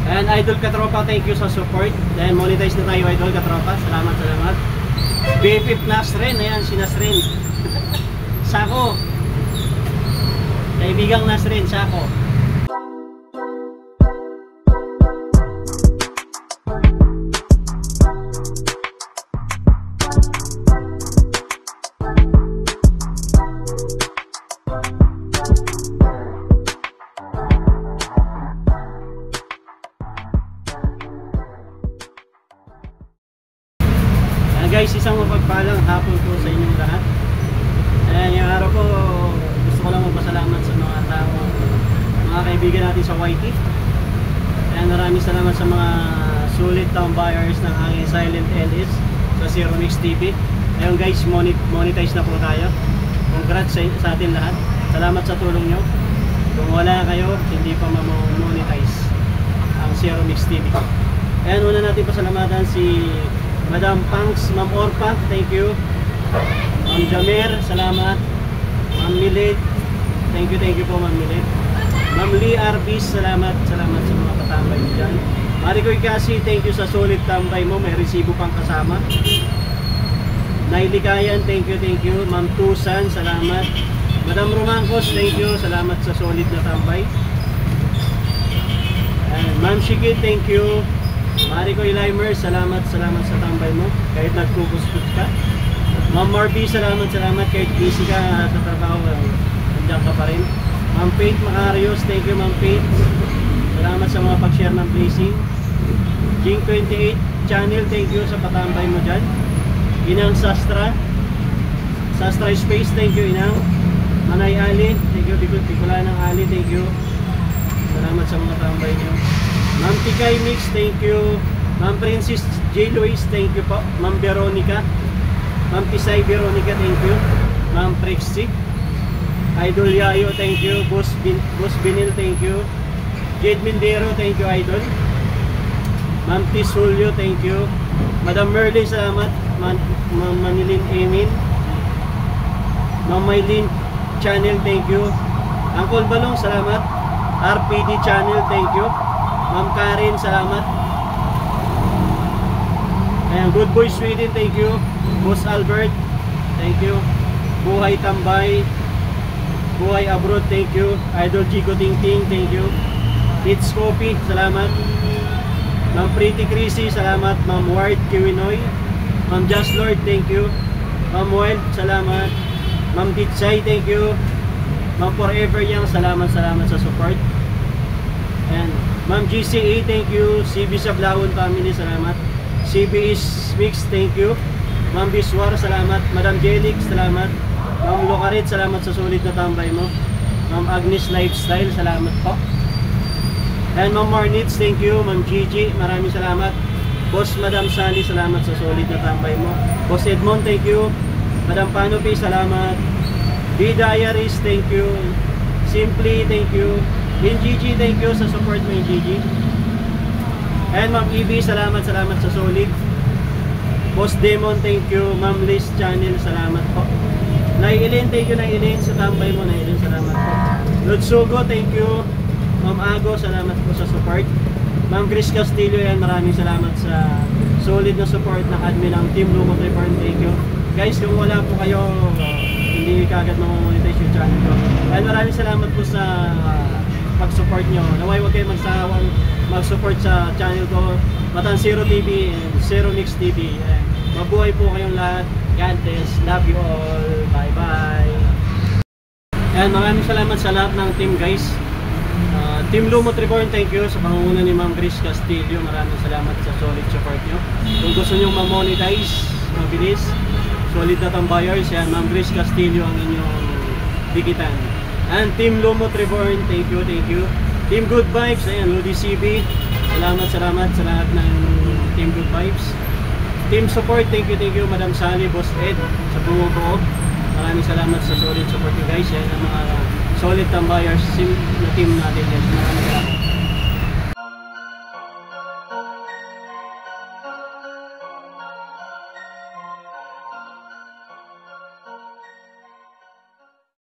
And Idol Katropa, thank you sa support. Then monetize na tayo, Idol Katropa. Salamat, salamat. BFF Nasrin, ayan si Nasrin. Sako. Kaibigang Nasrin, Sako. Guys, isang mapagpalang hapon po sa inyong lahat. Ayan, yung araw ko, gusto ko lang magpasalamat sa mga tao, mga kaibigan natin sa YT. Ayan, maraming salamat sa mga sulit buyers ng aking Silent LS sa Zero Mix TV. Ayun guys, monetize na po tayo. Congrats sa atin lahat. Salamat sa tulong nyo. Kung wala kayo, hindi pa ma-monetize ang Zero Mix TV. Ayan, una natin pasalamatan si Madam Pangs, Ma'am Orpa, thank you. Ma'am Jamer, salamat. Ma'am Milet, thank you po Ma'am Milet. Ma'am Lee Arbis, salamat sa mga katambay mo dyan. Maricoy Kasi, thank you sa solid tambay mo, may resibo pang kasama. Naili Kayan, thank you. Ma'am Tusan, salamat. Madam Romangkos, thank you, salamat sa solid na tambay. Ma'am Shikit, thank you. Maricoy Limer, salamat sa tambay mo kahit nagkukusput ka. Ma'am Marby, salamat kahit busy ka sa trabaho, nandiyan ka pa rin. Ma'am Faith Macarios, thank you Ma'am Faith, salamat sa mga pag-share ng blessing. King 28 channel, thank you sa patambay mo dyan. Inang Sastra Space, thank you Inang. Manay Ali, thank you. Bicol ng Ali, thank you, salamat sa mga tambay nyo. Ma'am Tikay Mix, thank you. Ma'am Princess J. Luis, thank you po. Ma'am Veronica, Ma'am Pisay Veronica, thank you. Ma'am Prexy, Idol Yayo, thank you. Boss Binil, thank you. Jade Mindero, thank you Idol. Ma'am Tisulyo, thank you. Madam Merlin, salamat. Ma'am Manilin Emin, Ma'am Maylin Channel, thank you. Uncle Balong, salamat. RPD Channel, thank you. Ma'am Karen, salamat. Ayan, Good Boy Sweden, thank you. Boss Albert, thank you. Buhay Tambay, Buhay Abroad, thank you. Idol Chico Tingting, thank you. It's Coffee, salamat. Ma'am Pretty Chrissy, salamat. Ma'am Ward Kiwinoy, Ma'am Just Lord, thank you. Ma'am Wild, salamat. Ma'am Ditsay, thank you. Ma'am Forever Young, salamat sa support. And Ma'am GCA, thank you. CB Sablawon Family, salamat. CB is Mix, thank you. Ma'am Biswar, salamat. Madam Jelix, salamat. Ma'am Locarit, salamat sa solid na tambay mo. Ma'am Agnes Lifestyle, salamat po. And Ma'am Marnitz, thank you. Ma'am Gigi, maraming salamat. Boss Madam Sally, salamat sa solid na tambay mo. Boss Edmond, thank you. Madam Panopi, salamat. B Diaries, thank you. Simply, thank you. In Gigi, thank you sa support mo in Gigi. And Ma'am Evie, salamat sa solid. Boss Demon, thank you. Ma'am Liz Channel, salamat po. Nailin, thank you Nailin sa tambay mo. Nailin, salamat po. Lord Sugo, thank you. Ma'am Ago, salamat po sa support. Ma'am Chris Castillo, yan, maraming salamat sa solid na support ng admin ng Team Lumot Report, thank you. Guys, kung wala po kayo, hindi kagad mamonetize yung channel ko. And maraming salamat po sa pag-support nyo. Naway huwag kayo magsawang mag-support sa channel ko, Matan Zero TV and Zero Mix TV. Mabuhay po kayong lahat. God bless. Love you all. Bye bye. And maraming salamat sa lahat ng team guys. Team Lumot Reborn, thank you sa pangunguna ni Ma'am Chris Castillo. Maraming salamat sa solid support nyo. Kung gusto nyo ma-monetize mabilis, solid na tambayers, yan, Ma'am Chris Castillo ang inyong dikitan. And Team Lumot Reborn, thank you. Team Good Vibes, ayan, Lodi CB, salamat sa lahat ng Team Good Vibes. Team Support, thank you Madam Sally, Boss Ed, sa bumubuo. Maraming salamat sa solid support nyo guys, yan ang mga solid tambayers na team natin. Maraming salamat.